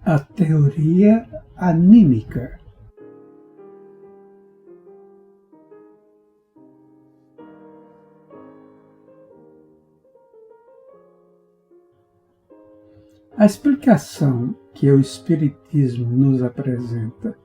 A teoria anímica. A explicação que o Espiritismo nos apresenta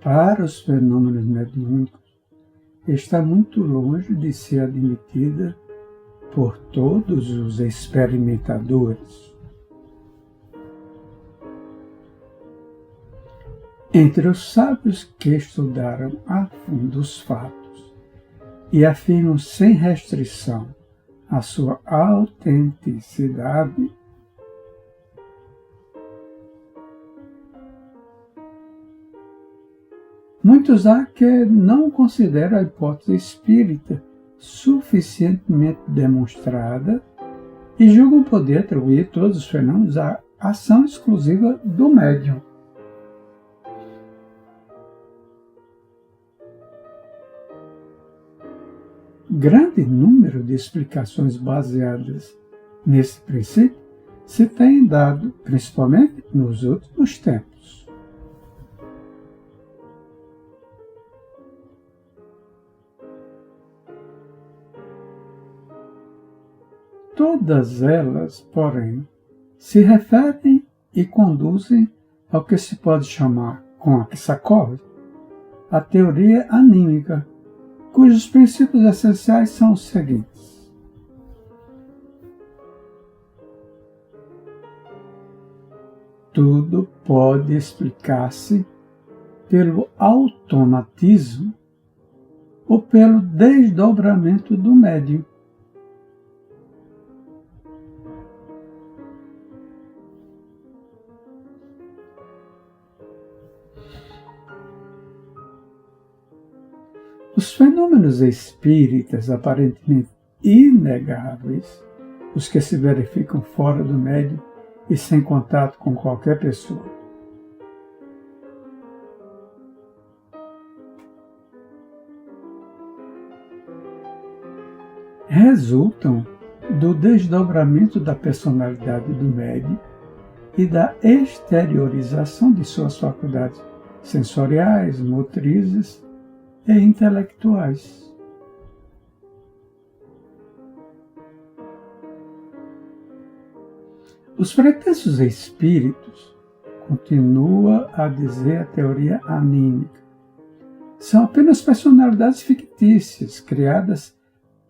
para os fenômenos mediúnicos está muito longe de ser admitida por todos os experimentadores. Entre os sábios que estudaram a fundo os fatos e afirmam sem restrição a sua autenticidade, muitos há que não consideram a hipótese espírita suficientemente demonstrada e julgam poder atribuir todos os fenômenos à ação exclusiva do médium. Grande número de explicações baseadas nesse princípio se tem dado, principalmente nos últimos tempos. Todas elas, porém, se referem e conduzem ao que se pode chamar, com Aksakov, a teoria anímica, cujos princípios essenciais são os seguintes. Tudo pode explicar-se pelo automatismo ou pelo desdobramento do médium. Os fenômenos espíritas aparentemente inegáveis, os que se verificam fora do médium e sem contato com qualquer pessoa, resultam do desdobramento da personalidade do médium e da exteriorização de suas faculdades sensoriais, motrizes e intelectuais. Os pretensos espíritos, continua a dizer a teoria anímica, são apenas personalidades fictícias criadas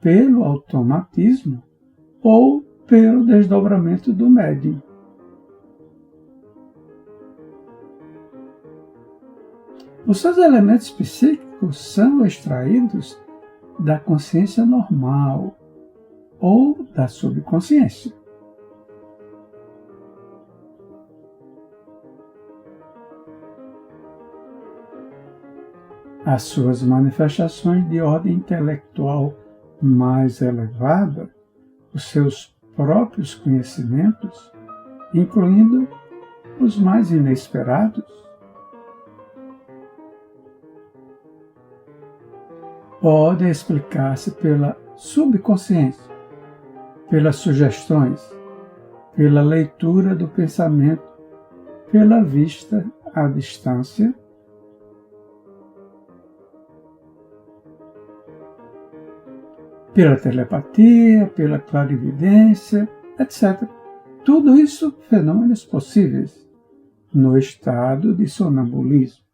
pelo automatismo ou pelo desdobramento do médium. Os seus elementos psíquicos são extraídos da consciência normal ou da subconsciência. As suas manifestações de ordem intelectual mais elevada, os seus próprios conhecimentos, incluindo os mais inesperados, podem explicar-se pela subconsciência, pelas sugestões, pela leitura do pensamento, pela vista à distância, pela telepatia, pela clarividência, etc. Tudo isso fenômenos possíveis no estado de sonambulismo.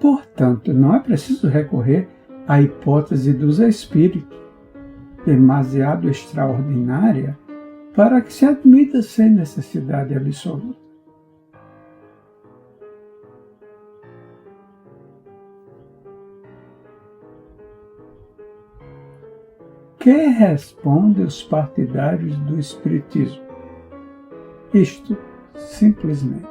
Portanto, não é preciso recorrer à hipótese dos espíritos, demasiado extraordinária, para que se admita sem necessidade absoluta. Que respondem os partidários do espiritismo? Isto, simplesmente.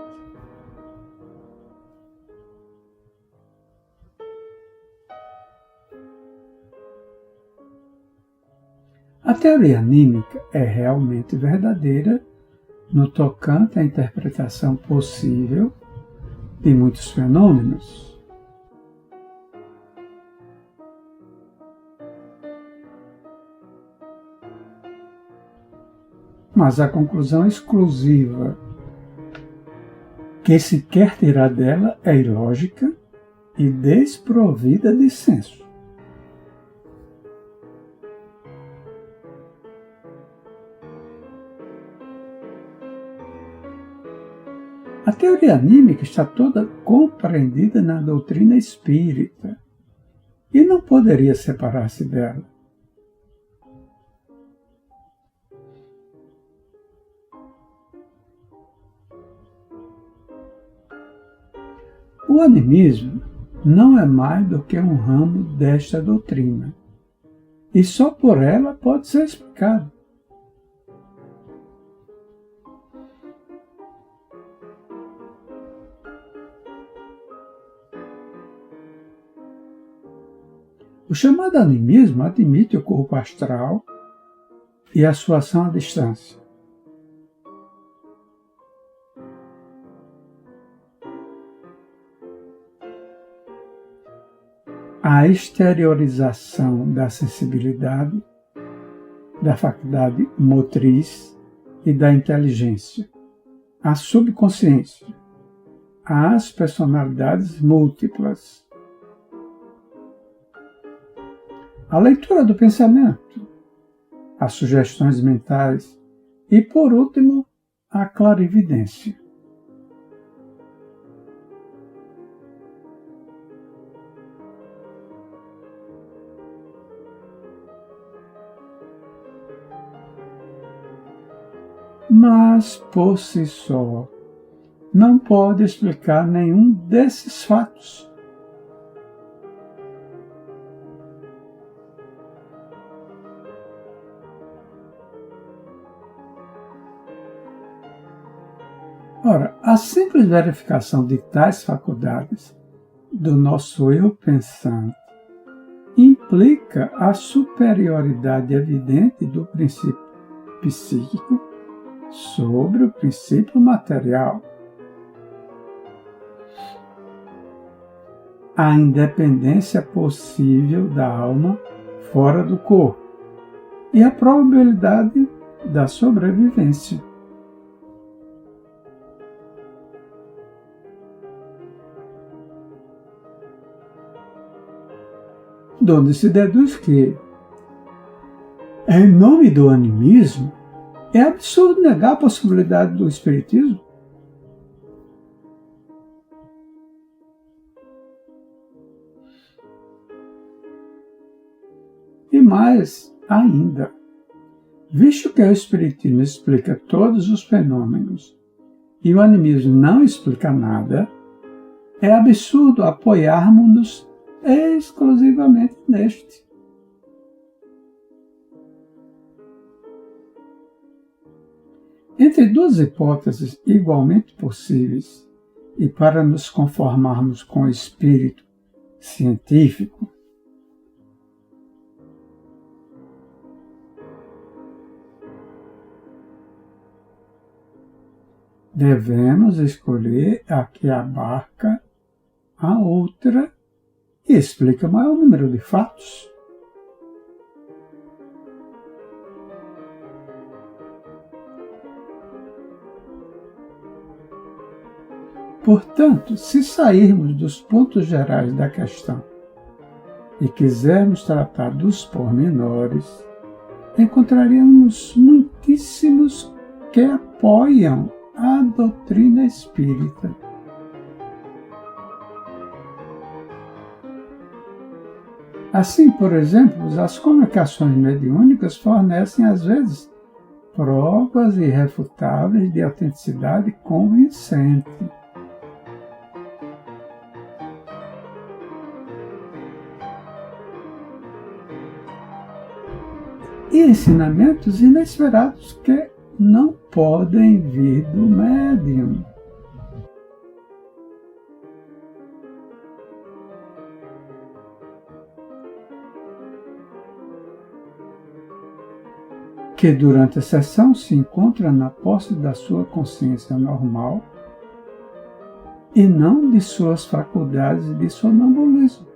A teoria anímica é realmente verdadeira no tocante à interpretação possível de muitos fenômenos. mas a conclusão exclusiva que se quer tirar dela é ilógica e desprovida de senso. A teoria anímica está toda compreendida na doutrina espírita e não poderia separar-se dela. O animismo não é mais do que um ramo desta doutrina, e só por ela pode ser explicado. O chamado animismo admite o corpo astral e a sua ação à distância. A exteriorização da sensibilidade, da faculdade motriz e da inteligência, a subconsciência, as personalidades múltiplas, a leitura do pensamento, as sugestões mentais e, por último, a clarividência. Mas, por si só, não pode explicar nenhum desses fatos. Ora, a simples verificação de tais faculdades do nosso eu pensante implica a superioridade evidente do princípio psíquico sobre o princípio material. A independência possível da alma fora do corpo e a probabilidade da sobrevivência. Donde se deduz que, em nome do animismo, é absurdo negar a possibilidade do espiritismo. E mais ainda, visto que o espiritismo explica todos os fenômenos e o animismo não explica nada, é absurdo apoiarmos-nos exclusivamente neste. Entre duas hipóteses igualmente possíveis, e para nos conformarmos com o espírito científico, devemos escolher a que abarca a outra e explica o maior número de fatos. Portanto, se sairmos dos pontos gerais da questão e quisermos tratar dos pormenores, encontraríamos muitíssimos que apoiam a doutrina espírita. Assim, por exemplo, as comunicações mediúnicas fornecem, às vezes, provas irrefutáveis de autenticidade convincente. E ensinamentos inesperados que não podem vir do médium. Que durante a sessão se encontra na posse da sua consciência normal e não de suas faculdades de sonambulismo.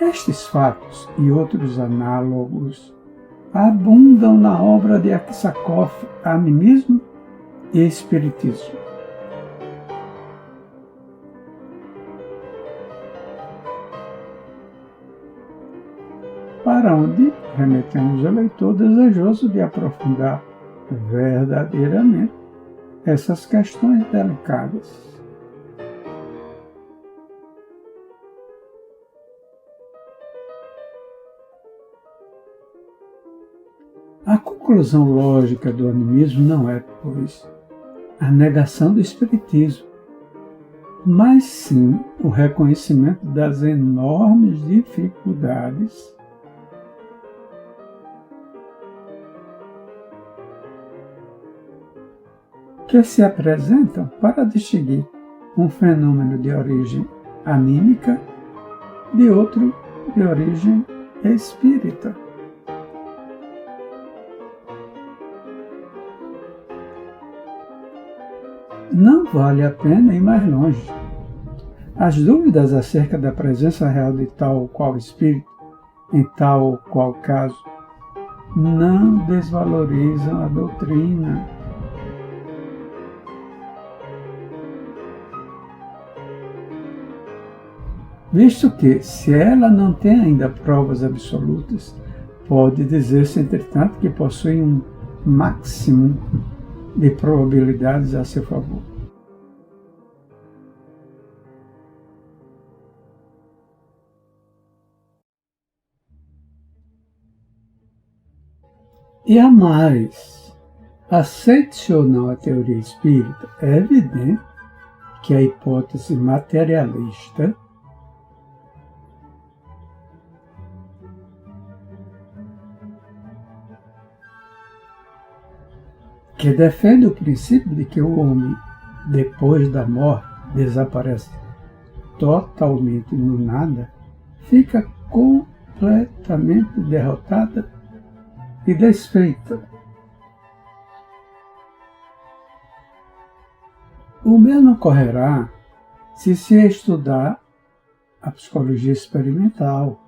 Estes fatos e outros análogos abundam na obra de Aksakov, Animismo e Espiritismo. Para onde remetemos o leitor desejoso de aprofundar verdadeiramente essas questões delicadas. A conclusão lógica do animismo não é, pois, a negação do espiritismo, mas sim o reconhecimento das enormes dificuldades que se apresentam para distinguir um fenômeno de origem anímica de outro de origem espírita. Não vale a pena ir mais longe. As dúvidas acerca da presença real de tal ou qual espírito, em tal ou qual caso, não desvalorizam a doutrina. Visto que, se ela não tem ainda provas absolutas, pode dizer-se, entretanto, que possui um máximo de probabilidades a seu favor. E a mais, aceite-se ou não a teoria espírita, é evidente que a hipótese materialista que defende o princípio de que o homem, depois da morte, desaparece totalmente no nada, fica completamente derrotada e desfeita. O mesmo ocorrerá se estudar a psicologia experimental.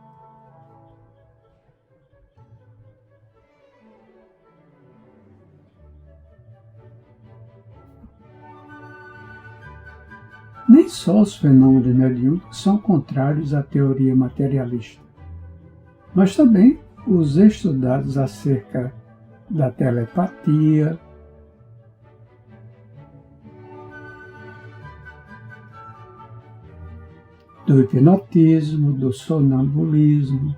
Nem só os fenômenos mediúnicos são contrários à teoria materialista, mas também os estudados acerca da telepatia, do hipnotismo, do sonambulismo,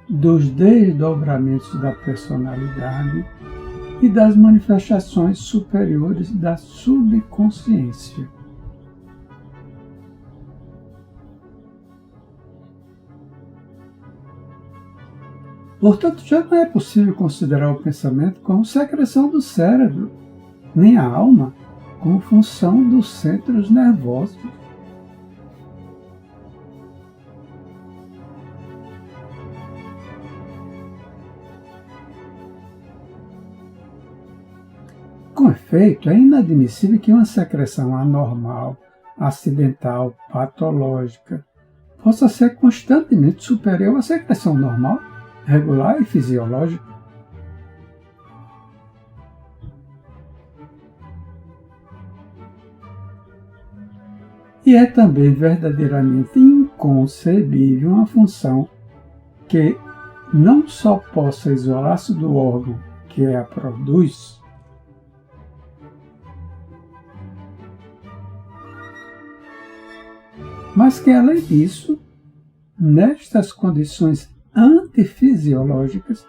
dos desdobramentos da personalidade e das manifestações superiores da subconsciência. Portanto, já não é possível considerar o pensamento como secreção do cérebro, nem a alma como função dos centros nervosos. Com efeito, é inadmissível que uma secreção anormal, acidental, patológica, possa ser constantemente superior à secreção normal, regular e fisiológica. E é também verdadeiramente inconcebível uma função que não só possa isolar-se do órgão que a produz, mas que, além disso, nestas condições antifisiológicas,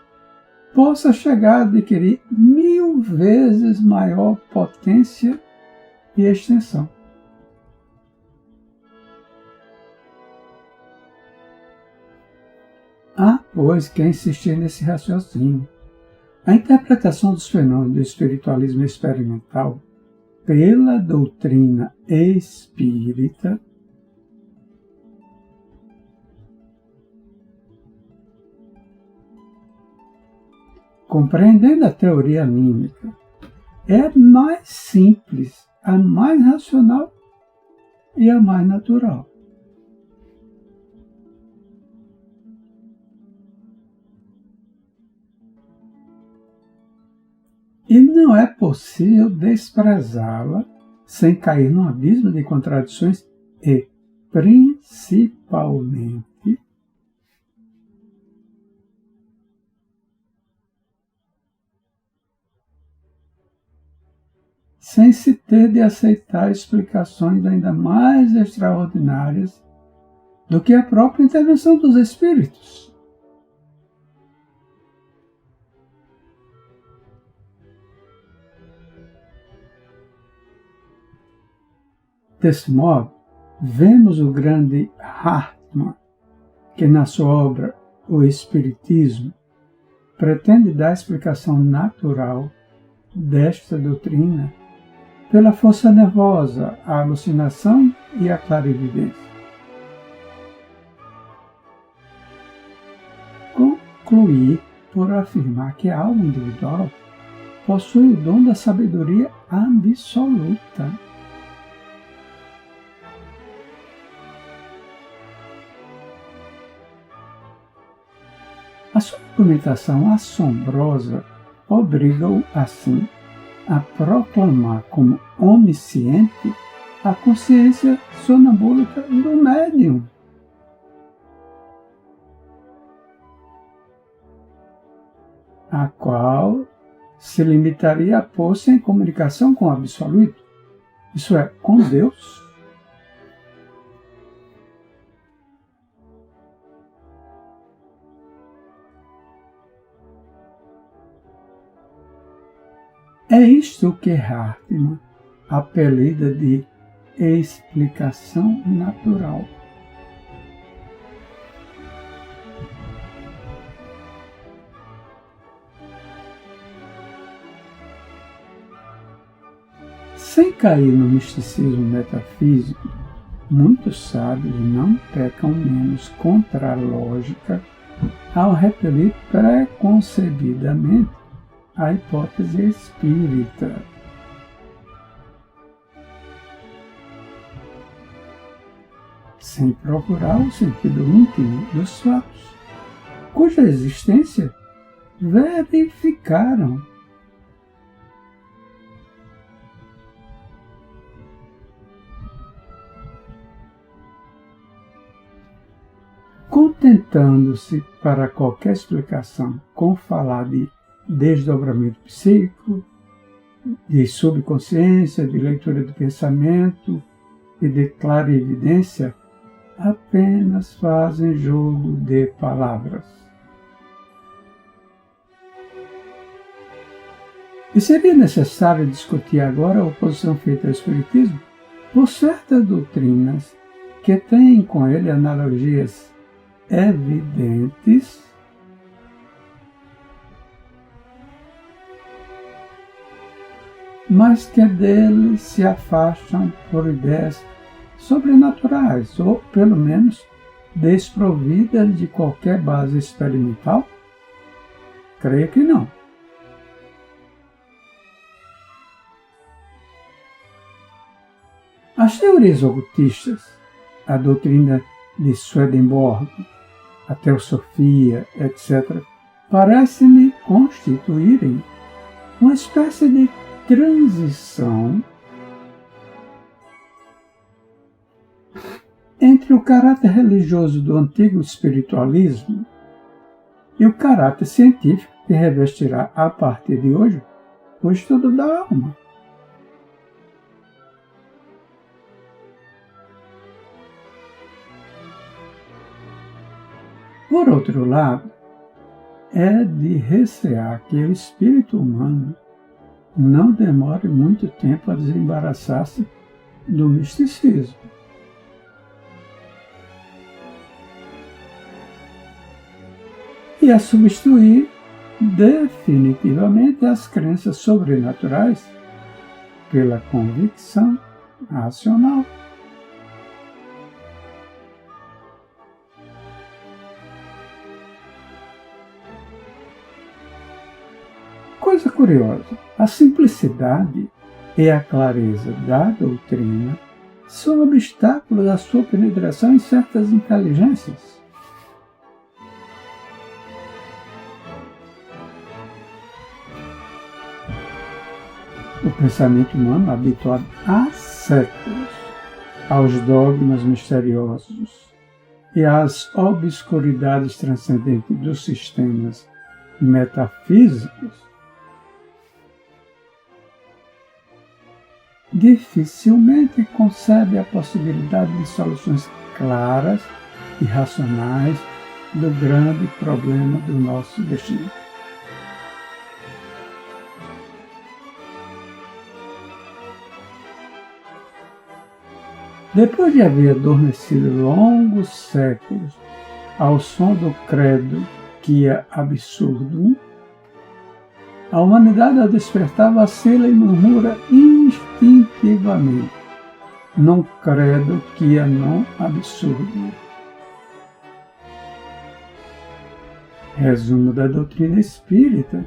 possa chegar a adquirir 1000 vezes maior potência e extensão. Há, pois, que insistir nesse raciocínio. A interpretação dos fenômenos do espiritualismo experimental pela doutrina espírita compreendendo a teoria anímica, é a mais simples, a mais racional e a mais natural. E não é possível desprezá-la sem cair num abismo de contradições e, principalmente, sem se ter de aceitar explicações ainda mais extraordinárias do que a própria intervenção dos espíritos. Desse modo, vemos o grande Hartmann, que na sua obra O Espiritismo pretende dar explicação natural desta doutrina pela força nervosa, a alucinação e a clarividência. Concluir por afirmar que a alma individual possui o dom da sabedoria absoluta. A sua argumentação assombrosa obriga-o, assim, a proclamar como onisciente a consciência sonambúlica do médium. A qual se limitaria a pôr-se em comunicação com o absoluto, isso é, com Deus. É isto que Hartmann apelida de explicação natural. Sem cair no misticismo metafísico, muitos sábios não pecam menos contra a lógica ao repelir preconcebidamente a hipótese espírita. Sem procurar o sentido íntimo dos fatos, cuja existência verificaram. Contentando-se para qualquer explicação com falar de desdobramento psíquico, de subconsciência, de leitura do pensamento e de clarividência, apenas fazem jogo de palavras. E seria necessário discutir agora a oposição feita ao Espiritismo por certas doutrinas que têm com ele analogias evidentes, mas que dele se afastam por ideias sobrenaturais, ou pelo menos desprovidas de qualquer base experimental? Creio que não. As teorias ocultistas, a doutrina de Swedenborg, a teosofia, etc., parecem-me constituírem uma espécie de transição entre o caráter religioso do antigo espiritualismo e o caráter científico que revestirá a partir de hoje o estudo da alma. Por outro lado, é de recear que o espírito humano não demore muito tempo a desembaraçar-se do misticismo. E a substituir definitivamente as crenças sobrenaturais pela convicção racional. Coisa curiosa, a simplicidade e a clareza da doutrina são obstáculos à sua penetração em certas inteligências. O pensamento humano, habituado há séculos aos dogmas misteriosos e às obscuridades transcendentes dos sistemas metafísicos, dificilmente concebe a possibilidade de soluções claras e racionais do grande problema do nosso destino. Depois de haver adormecido longos séculos ao som do credo Quia Absurdum, a humanidade ao despertar vacila e murmura instintivamente: non credo Quia non absurdum. Resumo da doutrina espírita.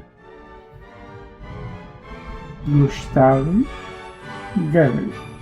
Gustave Gellert.